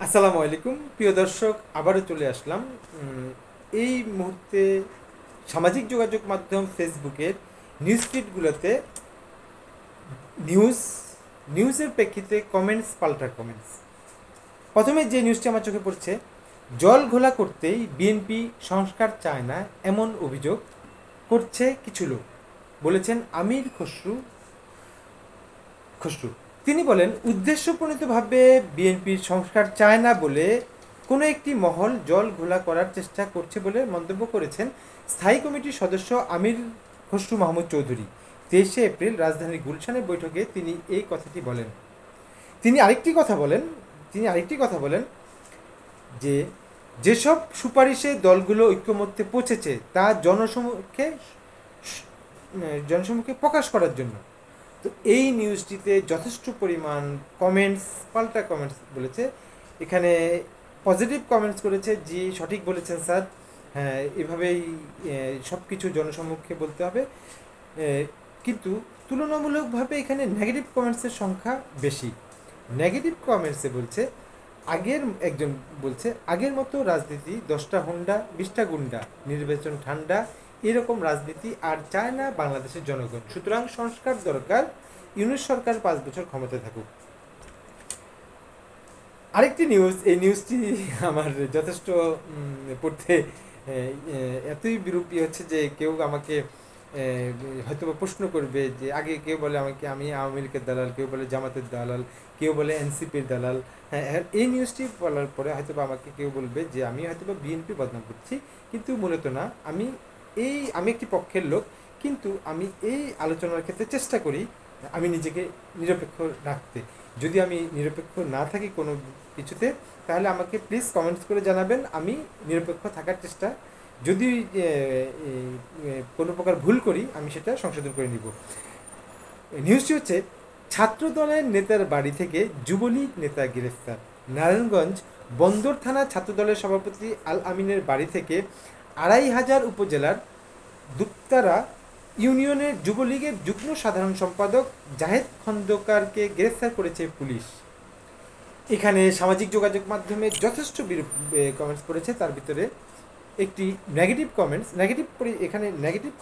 আসসালামু আলাইকুম প্রিয় দর্শক, আবারও চলে আসলাম। এই মুহূর্তে সামাজিক যোগাযোগ মাধ্যম ফেসবুকের নিউজ ফিডগুলোতে নিউজ নিউজের প্রেক্ষিতে কমেন্টস পাল্টা কমেন্টস। প্রথমে যে নিউজটি আমার চোখে পড়ছে, জল ঘোলা করতেই বিএনপি সংস্কার চায় না এমন অভিযোগ করছে কিছু লোক, বলেছেন আমির খসরু। তিনি বলেন, উদ্দেশ্যপ্রণীতভাবে বিএনপির সংস্কার চায় না বলে কোনো একটি মহল জল ঘোলা করার চেষ্টা করছে বলে মন্তব্য করেছেন স্থায়ী কমিটির সদস্য আমির খসরু মাহমুদ চৌধুরী। 23 এপ্রিল রাজধানীর গুলশানের বৈঠকে তিনি এই কথাটি বলেন। তিনি আরেকটি কথা বলেন যে যেসব সুপারিশে দলগুলো ঐক্যমত্যে পৌঁছেছে তা জনসমক্ষে প্রকাশ করার জন্য। তো এই নিউজটিতে যথেষ্ট পরিমাণ কমেন্টস, পাল্টা কমেন্টস বলেছে। এখানে পজিটিভ কমেন্টস করেছে, জি সঠিক বলেছেন স্যার, হ্যাঁ এভাবেই সব কিছু জনসম্মুখে বলতে হবে। কিন্তু তুলনামূলকভাবে এখানে নেগেটিভ কমেন্টসের সংখ্যা বেশি। নেগেটিভ কমেন্টসে একজন বলছে, আগের মতো রাজনীতি, 10টা হুন্ডা 20টা গুন্ডা, নির্বাচন ঠান্ডা, এরকম রাজনীতি আর চায় না বাংলাদেশের জনগণ। সুতরাং সংস্কার দরকার, ইউনিট সরকার 5 বছর ক্ষমতায় থাকুক। আরেকটি নিউজ, এই নিউজটি আমার যথেষ্ট পড়তে এতই বিরূপী হচ্ছে যে কেউ আমাকে হয়তো প্রশ্ন করবে যে, আগে কেউ বলে আমাকে আমি আওয়ামী লীগের দালাল, কেউ বলে জামাতের দালাল, কেউ বলে এনসিপির দালাল। হ্যাঁ, এই নিউজটি বলার পরে হয়তো আমাকে কেউ বলবে যে আমি হয়তো বিএনপি বদনাম করছি, কিন্তু মূলত না। আমি একটি পক্ষের লোক, কিন্তু আমি এই আলোচনার ক্ষেত্রে চেষ্টা করি আমি নিজেকে নিরপেক্ষ রাখতে। যদি আমি নিরপেক্ষ না থাকি কোনো কিছুতে, তাহলে আমাকে প্লিজ কমেন্টস করে জানাবেন, আমি নিরপেক্ষ থাকার চেষ্টা, যদি কোনো প্রকার ভুল করি আমি সেটা সংশোধন করে নিব। নিউজটি হচ্ছে, ছাত্রদলের নেতার বাড়ি থেকে যুবলীগ নেতা গ্রেফতার। নারায়ণগঞ্জ বন্দর থানা ছাত্রদলের সভাপতি আল আমিনের বাড়ি থেকে 2500 উপজেলার দুপ্তারা ইউনিয়নের যুবলীগের যুগ্ম সাধারণ সম্পাদক জাহেদ খন্দকারকে গ্রেফতার করেছে পুলিশ। এখানে সামাজিক যোগাযোগ মাধ্যমে যথেষ্ট কমেন্টস পড়েছে, তার ভিতরে একটি এখানে নেগেটিভ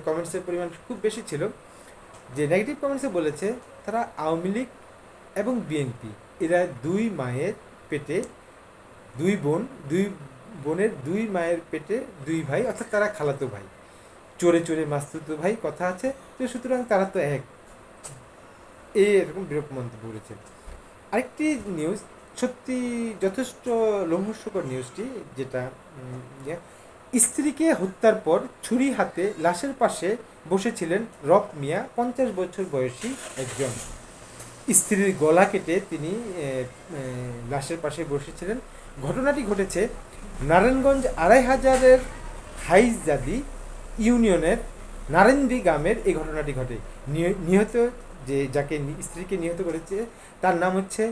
কমেন্টসের পরিমাণ খুব বেশি ছিল। যে নেগেটিভ কমেন্টসে বলেছে, তারা আওয়ামী লীগ এবং বিএনপি, এরা দুই মায়ের পেটে দুই বোনের, দুই মায়ের পেটে দুই ভাই, অর্থাৎ তারা খালাতো ভাই, চোরে চোরে মাস্তুতো ভাই কথা আছে, তো সুতরাং তারা তো এক, এরকম বিরূপ মন্তব্য করেছে। আরেকটি নিউজ সত্যি যথেষ্ট লোমহর্ষকর নিউজটি, যেটা স্ত্রীকে হত্যার পর ছুরি হাতে লাশের পাশে বসেছিলেন রব মিয়া, 50 বছর বয়সী একজন। স্ত্রীর গলা কেটে তিনি লাশের পাশে বসেছিলেন। ঘটনাটি ঘটেছে নারায়ণগঞ্জ 2500-এর হাইজাদি ইউনিয়নের নারেন্দ্রী গ্রামের। এই ঘটনাটি ঘটে। নিহত যাকে স্ত্রীকে নিহত করেছে তার নাম হচ্ছে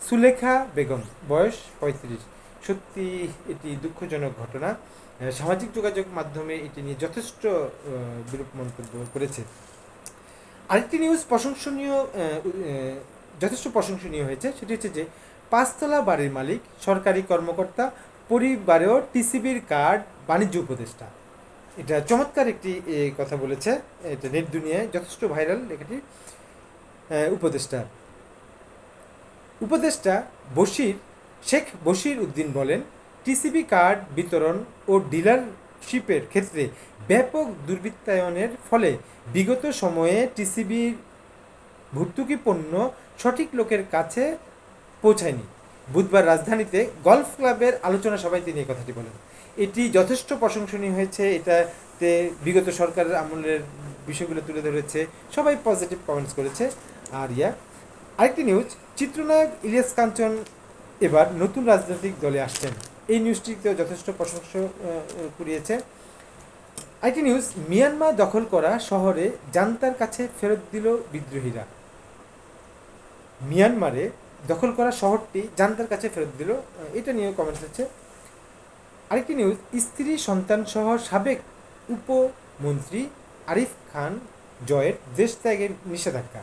সুলেখা বেগম, বয়স 35। সত্যি এটি দুঃখজনক ঘটনা। সামাজিক যোগাযোগ মাধ্যমে এটি নিয়ে যথেষ্ট বিরূপ মন্তব্য করেছে। আরেকটি নিউজ যথেষ্ট প্রশংসনীয় হয়েছে, সেটি হচ্ছে যে 5তলা বাড়ির মালিক সরকারি কর্মকর্তা, পরিবারেও টিসিবির কার্ড, বাণিজ্য উপদেষ্টা। এটা চমৎকার একটি কথা বলেছে, এটা নেট দুনিয়ায় যথেষ্ট ভাইরাল একটি উপদেষ্টা শেখ বশির উদ্দিন বলেন, টিসিবি কার্ড বিতরণ ও ডিলারশিপের ক্ষেত্রে ব্যাপক দুর্বৃত্তায়নের ফলে বিগত সময়ে টিসিবির ভর্তুকি পণ্য সঠিক লোকের কাছে পৌঁছায়নি। বুধবার রাজধানীতে গলফ ক্লাবের আলোচনা সভায় তিনি এই কথাটি বলেন। এটি যথেষ্ট প্রশংসনীয় হয়েছে, এটাতে বিগত সরকারের আমলের বিষয়গুলো তুলে ধরেছে, সবাই পজিটিভ কমেন্টস করেছে। আরেকটি নিউজ, চিত্রনায়ক ইলিয়াস কাঞ্চন এবার নতুন রাজনৈতিক দলে আসছেন। এই নিউজটিতেও যথেষ্ট প্রশংসা কুড়িয়েছে। আরেকটি নিউজ, মিয়ানমার দখল করা শহরে জান্তার কাছে ফেরত দিল বিদ্রোহীরা। মিয়ানমারে দখল করা শহরটি জান্তার কাছে ফেরত দিল, এটা নিয়েও কমেন্টস হচ্ছে। আরেকটি নিউজ, স্ত্রী সন্তান সহ সাবেক উপমন্ত্রী আরিফ খান জয়ের দেশ ত্যাগের নিষেধাজ্ঞা।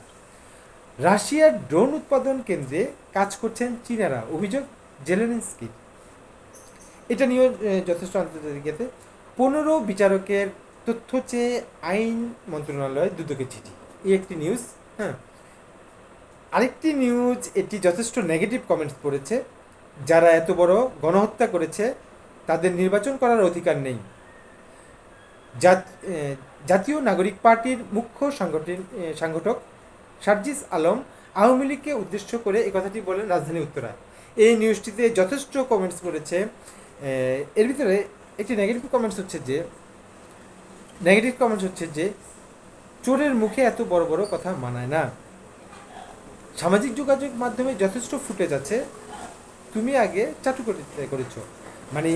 রাশিয়ার ড্রোন উৎপাদন কেন্দ্রে কাজ করছেন চীনারা, অভিযোগ জেলেনস্কি। এটা নিয়েও যথেষ্ট আন্তর্জাতিক ইয়েতে 15 বিচারকের তথ্য চেয়ে আইন মন্ত্রণালয় দুদকে চিঠি, এই একটি নিউজ। হ্যাঁ, আরেকটি নিউজ, এটি যথেষ্ট নেগেটিভ কমেন্টস পড়েছে। যারা এত বড় গণহত্যা করেছে তাদের নির্বাচন করার অধিকার নেই। জাতীয় নাগরিক পার্টির মুখ্য সংগঠক সার্জিস আলম আওয়ামী লীগকে উদ্দেশ্য করে এই কথাটি বলেন রাজধানী উত্তরায়। এই নিউজটিতে যথেষ্ট কমেন্টস করেছে। এর ভিতরে একটি নেগেটিভ কমেন্টস হচ্ছে যে চোরের মুখে এত বড় বড় কথা মানায় না। সামাজিক যোগাযোগ মাধ্যমে যথেষ্ট ফুটেজ আছে, তুমি আগে চাটু করেছ, মানে